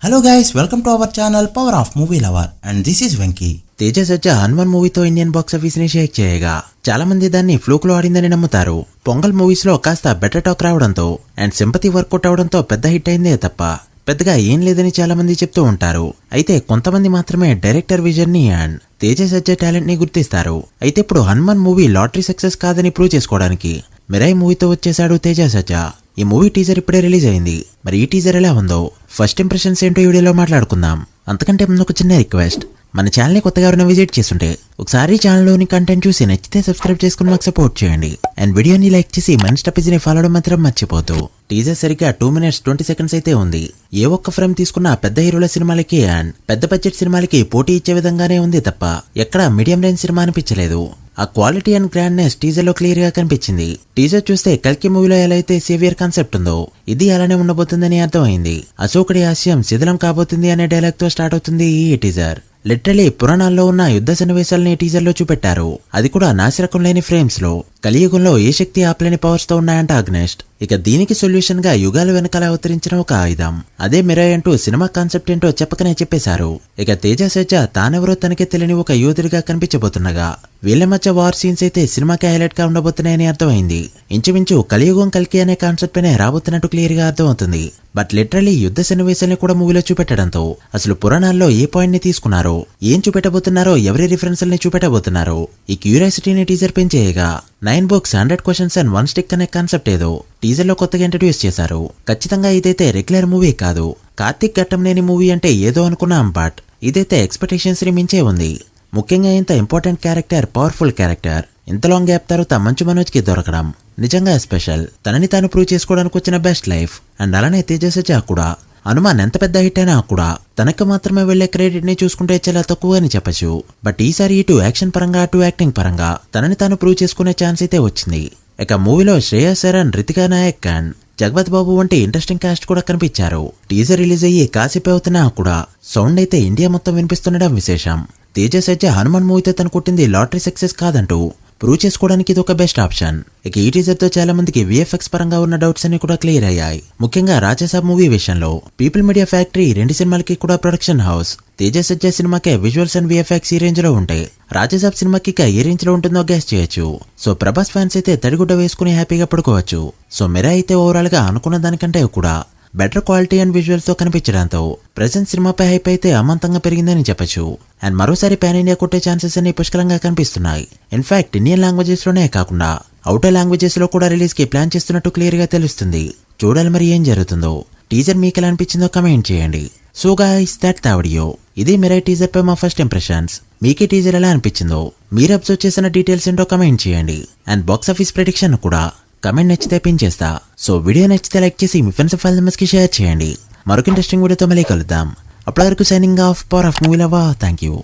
Hello guys, welcome to our channel power of movie lover and this is Venky. Teja Sajja Hanuman మూవీతో Indian box office ని షేక్ చేయగా చాలా మంది దాన్ని ఫ్లూక్ లో ఆడిందని నమ్ముతారు. పొంగల్ మూవీస్ లో కాస్త బెటర్ టాక్ రావడంతో అండ్ సింపతి వర్కౌట్ అవడంతో పెద్ద హిట్ అయిందే తప్ప పెద్దగా ఏం లేదని చాలా మంది చెప్తూ ఉంటారు. అయితే కొంతమంది మాత్రమే డైరెక్టర్ విజన్ ని అండ్ తేజ సజ్జా టాలెంట్ ని గుర్తిస్తారు. అయితే ఇప్పుడు హనుమాన్ మూవీ లాటరీ సక్సెస్ కాదని ప్రూవ్ చేసుకోవడానికి మిరాయి మూవీతో వచ్చేశాడు తేజ సజ్జా. ఈ మూవీ టీజర్ ఇప్పుడే రిలీజ్ అయింది. మరి ఈ టీజర్ ఎలా ఉందో ఫస్ట్ ఇంప్రెషన్స్ ఏంటో ఈ వీడియోలో మాట్లాడుకుందాం. అంతకంటే ముందు ఒక చిన్న రిక్వెస్ట్, మన ఛానల్ ని కొత్తగా ఎవరైనా విజిట్ చేస్తుంటే ఒకసారి ఛానల్లోని కంటెంట్ చూసి నచ్చితే సబ్స్క్రైబ్ చేసుకుని మాకు సపోర్ట్ చేయండి అండ్ వీడియోని లైక్ చేసి మన స్టెప్స్ ని ఫాలో మాత్రం మర్చిపోతూ. టీజర్ సరిగ్గా 2 minutes 20 seconds అయితే ఉంది. ఏ ఒక్క ఫ్రేమ్ తీసుకున్న పెద్ద హీరోల సినిమాలకి అండ్ పెద్ద బడ్జెట్ సినిమాలకి పోటీ ఇచ్చే విధంగానే ఉంది తప్ప ఎక్కడ మీడియం రేంజ్ సినిమా అనిపించలేదు. ఆ క్వాలిటీ అండ్ గ్రాండ్నెస్ టీజర్ లో క్లియర్ గా కనిపించింది. టీజర్ చూస్తే కల్కి మూవీలో ఎలా అయితే సేవియర్ కాన్సెప్ట్ ఉందో ఇది అలానే ఉండబోతుందని అర్థమైంది. అశోకుడి ఆశయం శిథిలం కాబోతుంది అనే డైలాగ్ తో స్టార్ట్ అవుతుంది ఈ టీజర్. లిటరలీ పురాణాల్లో ఉన్న యుద్ధ సన్నివేశాలని టీజర్ లో చూపెట్టారు. అది కూడా నాసిరకం లేని ఫ్రేమ్స్ లో. కలియుగంలో ఏ శక్తి ఆపలేని పవర్స్ తో ఉన్నాయంట అగ్నెస్ట్. ఇక దీనికి సొల్యూషన్ గా యుగాల వెనకాల అవతరించిన ఒక ఆయుధం, అదే మిరాయ్ అంటూ సినిమా కాన్సెప్ట్ ఏంటో చెప్పకనే చెప్పేశారు. ఇక తేజ సజ్జా తానెవరో తనకే తెలియని ఒక యోధుడిగా కనిపించబోతుండగా వీళ్ళ మధ్య వార్ సీన్స్ అయితే సినిమాకి హైలైట్ గా ఉండబోతున్నాయని అర్థమైంది. ఇంచుమించు కలియుగం కల్కి అనే కాన్సెప్ట్ పైన రాబోతున్నట్టు క్లియర్ గా అర్థమవుతుంది. బట్ లిటరలీ యుద్ధ సన్నివేశాన్ని కూడా మూవీలో చూపెట్టడంతో అసలు పురాణాల్లో ఏ పాయింట్ ని తీసుకున్నారో, ఏం చూపెట్టబోతున్నారో, ఎవరి రిఫరెన్స్ని చూపెట్టబోతున్నారో ఈ క్యూరియాసిటీని టీజర్ పెంచేయగా 9 books 100 questions and 1 stick అనే కాన్సెప్ట్ ఏదో టీజర్ లో కొత్తగా ఇంట్రడ్యూస్ చేశారు. ఖచ్చితంగా ఇదైతే రెగ్యులర్ మూవీ కాదు. కార్తిక్ ఘట్టంనేని మూవీ అంటే ఏదో అనుకున్నాం, బట్ ఇదైతే ఎక్స్పెక్టేషన్స్ ని మించే ఉంది. ముఖ్యంగా ఇంత ఇంపార్టెంట్ క్యారెక్టర్, పవర్ఫుల్ క్యారెక్టర్ ఇంత లాంగ్ గ్యాప్ తర్వాత మంచు మనోజ్ కి దొరకడం నిజంగా స్పెషల్. తనని తాను ప్రూవ్ చేసుకోవడానికి వచ్చిన బెస్ట్ లైఫ్. అండ్ అలానే తేజ సజ్జా కూడా హనుమాన్ ఎంత పెద్ద హిట్ అయినా కూడా తనకు మాత్రమే వెళ్లే క్రెడిట్ ని చూసుకుంటే చాలా తక్కువ అని చెప్పచ్చు. బట్ ఈసారి ఇటు యాక్షన్ పరంగా అటు యాక్టింగ్ పరంగా తనని తాను ప్రూవ్ చేసుకునే ఛాన్స్ అయితే వచ్చింది. ఇక మూవీలో శ్రేయా శరణ్, రితికా నాయక్ అండ్ జగపతి బాబు వంటి ఇంట్రెస్టింగ్ కాస్ట్ కూడా కనిపించారు. టీజర్ రిలీజ్ అయ్యి కాసేపే అవుతున్నా కూడా సౌండ్ అయితే ఇండియా మొత్తం వినిపిస్తుండడం విశేషం. తేజ సజ్జా హనుమాన్ మూవీతో తను కొట్టింది లాటరీ సక్సెస్ కాదంటూ ప్రూవ్ చేసుకోవడానికి ఇది ఒక బెస్ట్ ఆప్షన్. ఇక ఈ టీజర్ తో చాలా మందికి విఎఫ్ఎక్స్ పరంగా ఉన్న డౌట్స్ అన్ని కూడా క్లియర్ అయ్యాయి. ముఖ్యంగా రాజాసాబ్ మూవీ విషయంలో పీపుల్ మీడియా ఫ్యాక్టరీ 2 సినిమాలకి కూడా ప్రొడక్షన్ హౌస్. తేజ సజ్జా సినిమాకే విజువల్స్ అండ్ విఎఫ్ఎక్స్ ఈ రేంజ్ లో ఉంటాయి. రాజాసాబ్ సినిమాకి ఏ రేంజ్ లో ఉంటుందో గెస్ చేయొచ్చు. సో ప్రభాస్ ఫ్యాన్స్ అయితే తడిగుడ్డ వేసుకుని హ్యాపీగా పడుకోవచ్చు. సో మిరా అయితే ఓవరాల్ గా అనుకున్న దానికంటే కూడా బెటర్ క్వాలిటీ అండ్ విజువల్స్ తో కనిపించడంతో ప్రెజెంట్ సినిమాపై హైప్ అయితే అమాంతంగా పెరిగిందని చెప్పొచ్చు. అండ్ మరోసారి పాన్ ఇండియా కొట్టే ఛాన్సెస్ అన్ని పుష్కలంగా కనిపిస్తున్నాయి. ఇన్ఫాక్ట్ ఇండియన్ లాంగ్వేజెస్ లోనే కాకుండా అవుటర్ లాంగ్వేజెస్ లో కూడా రిలీజ్ కి ప్లాన్ చేస్తున్నట్టు క్లియర్ గా తెలుస్తుంది. చూడాలి మరి ఏం జరుగుతుందో. టీజర్ మీకు ఎలా అనిపించిందో కమెంట్ చేయండి. So guys, that the video. ఇది మిరాయ్ టీజర్ పై మా ఫస్ట్ ఇంప్రెషన్స్. మీకే టీజర్ ఎలా అనిపించిందో, మీరు అబ్జర్వ్ చేసిన డీటెయిల్స్ ఏంటో కమెంట్ చేయండి. అండ్ బాక్స్ ఆఫీస్ ప్రెడిక్షన్ కూడా కమెంట్ నచ్చితే పిన్ చేస్తా. సో వీడియో నచ్చితే లైక్ చేసి మీ ఫ్రెండ్స్ ఫైల్ మెంబర్స్ కి షేర్ చేయండి. మరొక ఇంట్రెస్టింగ్ వీడియోతో మళ్ళీ కలుద్దాం. అప్పటి వరకు signing off, power of movie lover. Thank you.